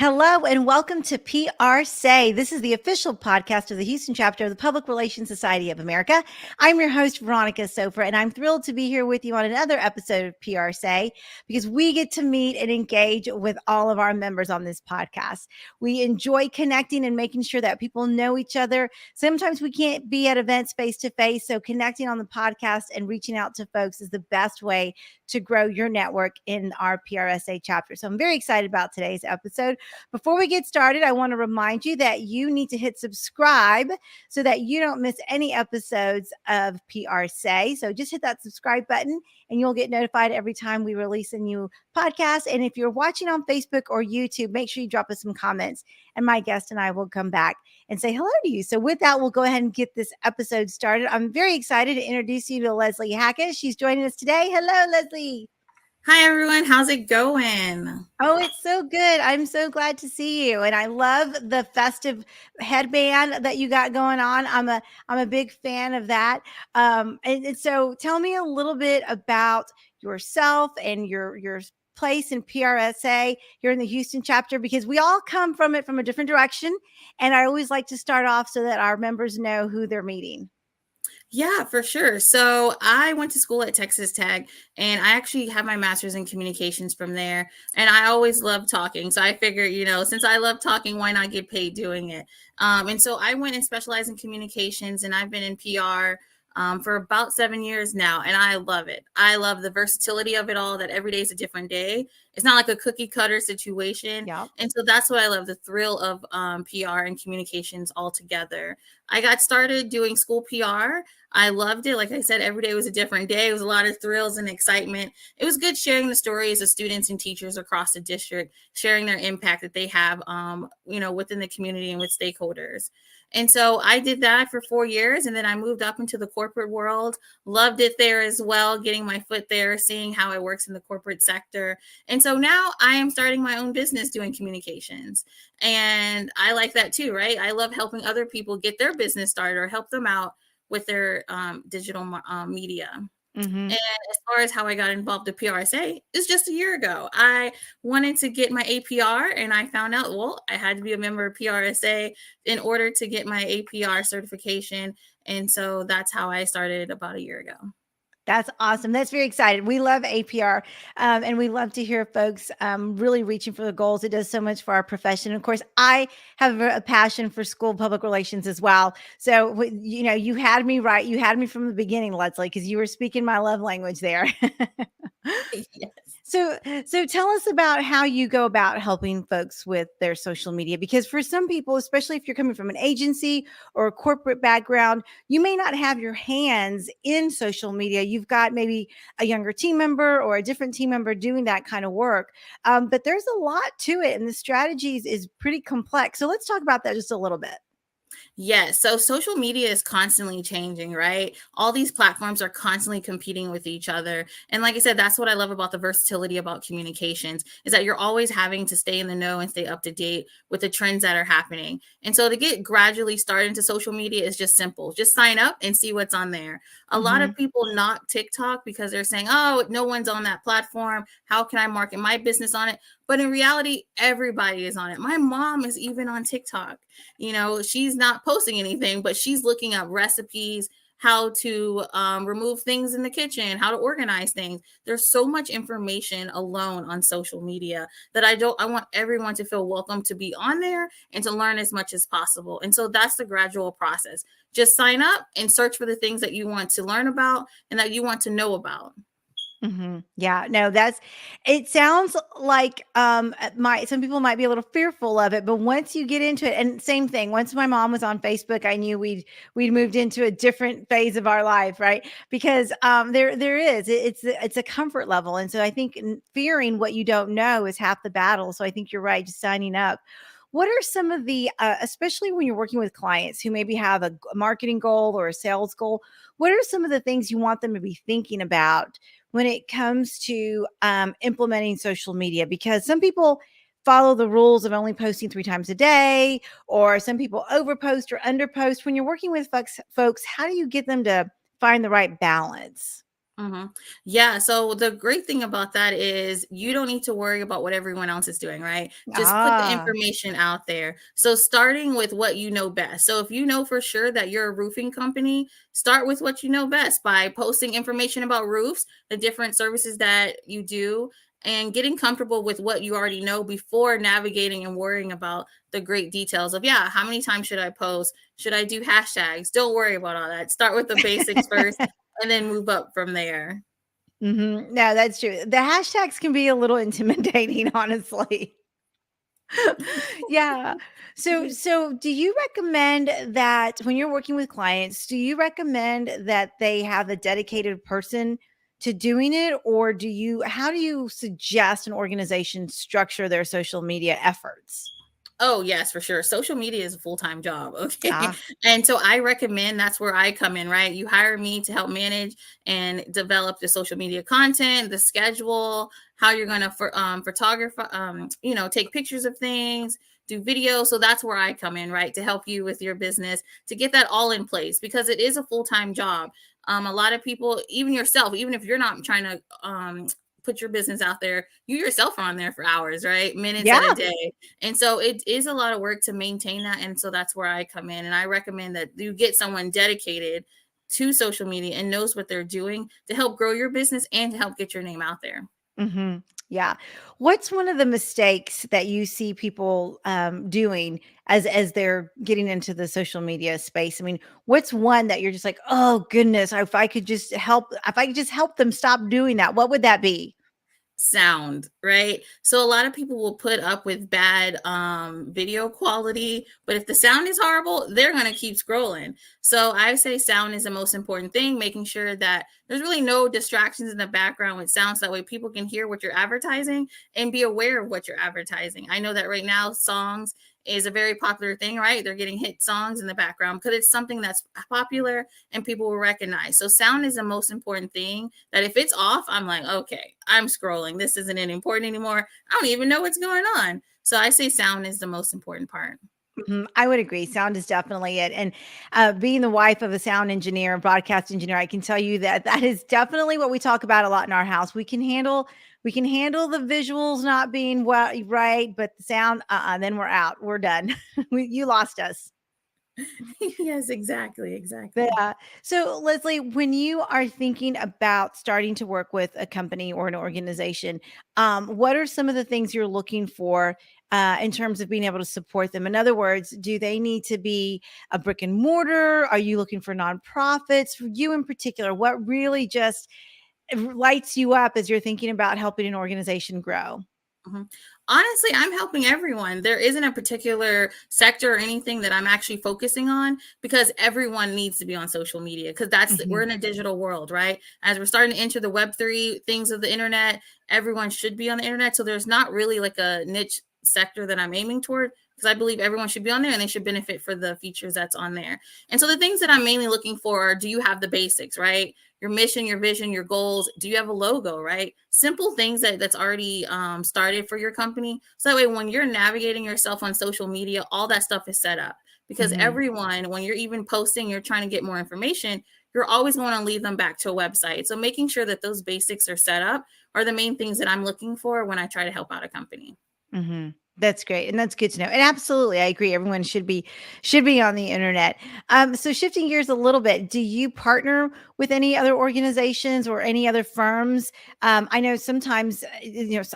Hello and welcome to PR Say. This is the official podcast of the Houston chapter of the Public Relations Society of America. I'm your host, Veronica Sofer, and I'm thrilled to be here with you on another episode of PR Say because we get to meet and engage with all of our members on this podcast. We enjoy connecting and making sure that people know each other. Sometimes we can't be at events face to face, so connecting on the podcast and reaching out to folks is the best way to grow your network in our PRSA chapter. So I'm very excited about today's episode. Before we get started, I want to remind you that you need to hit subscribe so that you don't miss any episodes of PR Say. So just hit that subscribe button and you'll get notified every time we release a new podcast. And if you're watching on Facebook or YouTube, make sure you drop us some comments and my guest and I will come back and say hello to you. So with that, we'll go ahead and get this episode started. I'm very excited to introduce you to Leslee Hackett. She's joining us today. Hello, Leslee. Hi, everyone. How's it going? Oh, it's so good. I'm so glad to see you. And I love the festive headband that you got going on. I'm a big fan of that. And so tell me a little bit about yourself and your place in PRSA here in the Houston chapter, because we all come from it from a different direction. And I always like to start off so that our members know who they're meeting. Yeah, for sure. So I went to school at Texas Tech, and I actually have my master's in communications from there. And I always love talking. So I figured, since I love talking, why not get paid doing it? And so I went and specialized in communications, and I've been in PR for about 7 years now. And I love it. I love the versatility of it all, that every day is a different day. It's not like a cookie cutter situation. Yeah. And so that's what I love, the thrill of PR and communications all together. I got started doing school PR. I loved it. Like I said, every day was a different day. It was a lot of thrills and excitement. It was good sharing the stories of students and teachers across the district, sharing their impact that they have, within the community and with stakeholders. And so I did that for 4 years, and then I moved up into the corporate world. Loved it there as well, getting my foot there, seeing how it works in the corporate sector. And so now I am starting my own business doing communications. And I like that too, right? I love helping other people get their business started or help them out with their digital media. Mm-hmm. And as far as how I got involved with PRSA, it's just a year ago. I wanted to get my APR, and I found out, I had to be a member of PRSA in order to get my APR certification. And so that's how I started about a year ago. That's awesome. That's very exciting. We love APR, and we love to hear folks really reaching for the goals. It does so much for our profession. Of course, I have a passion for school public relations as well. So, you had me right. You had me from the beginning, Leslee, because you were speaking my love language there. Yes. So tell us about how you go about helping folks with their social media, because for some people, especially if you're coming from an agency or a corporate background, you may not have your hands in social media. You've got maybe a younger team member or a different team member doing that kind of work. But there's a lot to it, and the strategies is pretty complex. So let's talk about that just a little bit. Yes. So social media is constantly changing, right? All these platforms are constantly competing with each other. And like I said, that's what I love about the versatility about communications, is that you're always having to stay in the know and stay up to date with the trends that are happening. And so to get gradually started into social media is just simple. Just sign up and see what's on there. A lot of people knock TikTok because they're saying, oh, no one's on that platform. How can I market my business on it? But in reality, everybody is on it. My mom is even on TikTok. She's not posting anything, but she's looking up recipes, how to remove things in the kitchen, how to organize things. There's so much information alone on social media that I want everyone to feel welcome to be on there and to learn as much as possible. And so that's the gradual process. Just sign up and search for the things that you want to learn about and that you want to know about. Mm-hmm. Yeah, no, it sounds like some people might be a little fearful of it, but once you get into it, and same thing, once my mom was on Facebook, I knew we'd moved into a different phase of our life, right? Because it's a comfort level. And so I think fearing what you don't know is half the battle. So I think you're right, just signing up. What are some of the, especially when you're working with clients who maybe have a marketing goal or a sales goal, what are some of the things you want them to be thinking about when it comes to implementing social media? Because some people follow the rules of only posting 3 times a day, or some people overpost or underpost. When you're working with folks, how do you get them to find the right balance? hmm Yeah. So the great thing about that is you don't need to worry about what everyone else is doing, right? Just put the Ah, information out there. So starting with what you know best. So if you know for sure that you're a roofing company, start with what you know best by posting information about roofs, the different services that you do, and getting comfortable with what you already know before navigating and worrying about the great details of, yeah, how many times should I post? Should I do hashtags? Don't worry about all that. Start with the basics first and then move up from there. No, that's true. The hashtags can be a little intimidating, honestly. Yeah. So do you recommend that when you're working with clients, do you recommend that they have a dedicated person to doing it, or how do you suggest an organization structure their social media efforts? Oh, yes, for sure. Social media is a full-time job, okay? Ah, And so I recommend that's where I come in, right? You hire me to help manage and develop the social media content, the schedule, how you're going to photograph, take pictures of things, do video. So that's where I come in, right? To help you with your business, to get that all in place because it is a full-time job. A lot of people, even yourself, even if you're not trying to put your business out there, you yourself are on there for hours, right? Minutes yeah. at a day. And so it is a lot of work to maintain that. And so that's where I come in. And I recommend that you get someone dedicated to social media and knows what they're doing to help grow your business and to help get your name out there. hmm Yeah. What's one of the mistakes that you see people doing as they're getting into the social media space? I mean, what's one that you're just like, oh goodness, if I could just help them stop doing that, what would that be? Sound, right? So a lot of people will put up with bad video quality, but if the sound is horrible, they're going to keep scrolling. So I say sound is the most important thing, making sure that there's really no distractions in the background with sounds, that way people can hear what you're advertising and be aware of what you're advertising. I know that right now songs is a very popular thing, right? They're getting hit songs in the background because it's something that's popular and people will recognize. So sound is the most important thing, that if it's off, I'm like, okay, I'm scrolling. This isn't important anymore. I don't even know what's going on. So I say sound is the most important part. I would agree. Sound is definitely it. And being the wife of a sound engineer and broadcast engineer, I can tell you that that is definitely what we talk about a lot in our house. We can handle the visuals not being right, but the sound, then we're out. We're done. You lost us. Yes, exactly, exactly. Yeah. So, Leslie, when you are thinking about starting to work with a company or an organization, what are some of the things you're looking for in terms of being able to support them? In other words, do they need to be a brick and mortar? Are you looking for nonprofits? For you in particular, what really just lights you up as you're thinking about helping an organization grow? Mhm. Honestly, I'm helping everyone. There isn't a particular sector or anything that I'm actually focusing on because everyone needs to be on social media because we're Mhm. in a digital world, right? As we're starting to enter the web3 things of the internet, everyone should be on the internet. So there's not really like a niche sector that I'm aiming toward because I believe everyone should be on there and they should benefit for the features that's on there. And so the things that I'm mainly looking for are, do you have the basics, right? Your mission, your vision, your goals. Do you have a logo, right? Simple things that's already started for your company. So that way, when you're navigating yourself on social media, all that stuff is set up because Mhm. everyone, when you're even posting, you're trying to get more information, you're always going to lead them back to a website. So making sure that those basics are set up are the main things that I'm looking for when I try to help out a company. Mhm. That's great, and that's good to know. And absolutely, I agree. Everyone should be on the internet. So shifting gears a little bit, do you partner with any other organizations or any other firms? I know sometimes,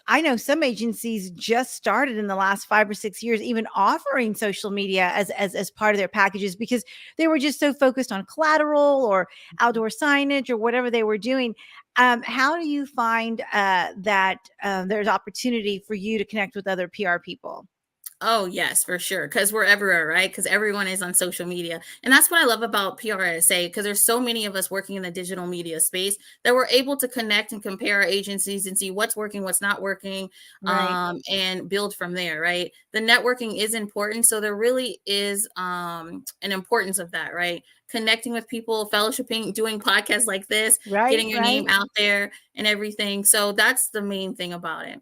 I know some agencies just started in the last 5 or 6 years, even offering social media as part of their packages because they were just so focused on collateral or outdoor signage or whatever they were doing. How do you find that there's opportunity for you to connect with other PR people? Oh, yes, for sure. Because we're everywhere, right? Because everyone is on social media. And that's what I love about PRSA, because there's so many of us working in the digital media space that we're able to connect and compare our agencies and see what's working, what's not working, Right. and build from there, right? The networking is important. So there really is an importance of that, right? Connecting with people, fellowshipping, doing podcasts like this, Right. getting your Right. name out there and everything. So that's the main thing about it.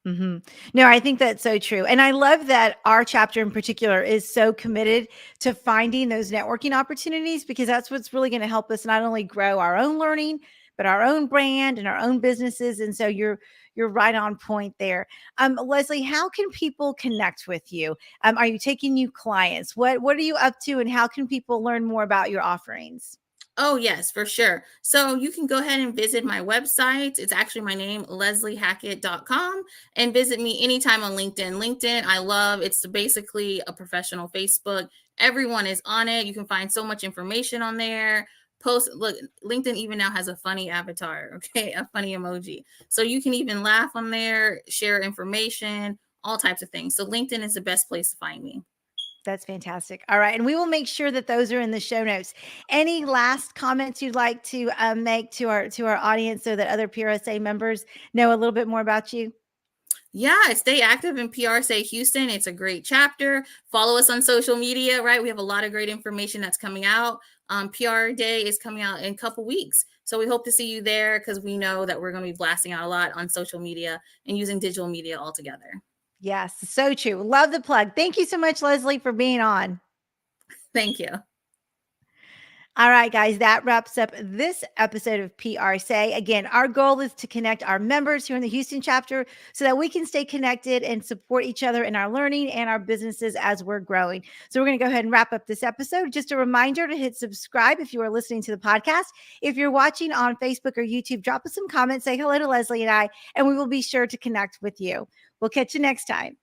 No, I think that's so true. And I love that our chapter in particular is so committed to finding those networking opportunities because that's what's really going to help us not only grow our own learning, but our own brand and our own businesses. And so you're right on point there. Leslee, how can people connect with you? Are you taking new clients? What are you up to, and how can people learn more about your offerings? Oh, yes, for sure. So you can go ahead and visit my website. It's actually my name, LesleeHackett.com, and visit me anytime on LinkedIn. LinkedIn, I love. It's basically a professional Facebook. Everyone is on it. You can find so much information on there. Look, LinkedIn even now has a funny avatar, okay, a funny emoji. So you can even laugh on there, share information, all types of things. So LinkedIn is the best place to find me. That's fantastic. All right. And we will make sure that those are in the show notes. Any last comments you'd like to make to our audience so that other PRSA members know a little bit more about you? Yeah, stay active in PRSA Houston. It's a great chapter. Follow us on social media, right? We have a lot of great information that's coming out. PR Day is coming out in a couple weeks. So we hope to see you there because we know that we're going to be blasting out a lot on social media and using digital media altogether. Yes, so true. Love the plug. Thank you so much, Leslee, for being on. Thank you. All right, guys, that wraps up this episode of PRSay. Again, our goal is to connect our members here in the Houston chapter so that we can stay connected and support each other in our learning and our businesses as we're growing. So we're going to go ahead and wrap up this episode. Just a reminder to hit subscribe if you are listening to the podcast. If you're watching on Facebook or YouTube, drop us some comments, say hello to Leslee and I, and we will be sure to connect with you. We'll catch you next time.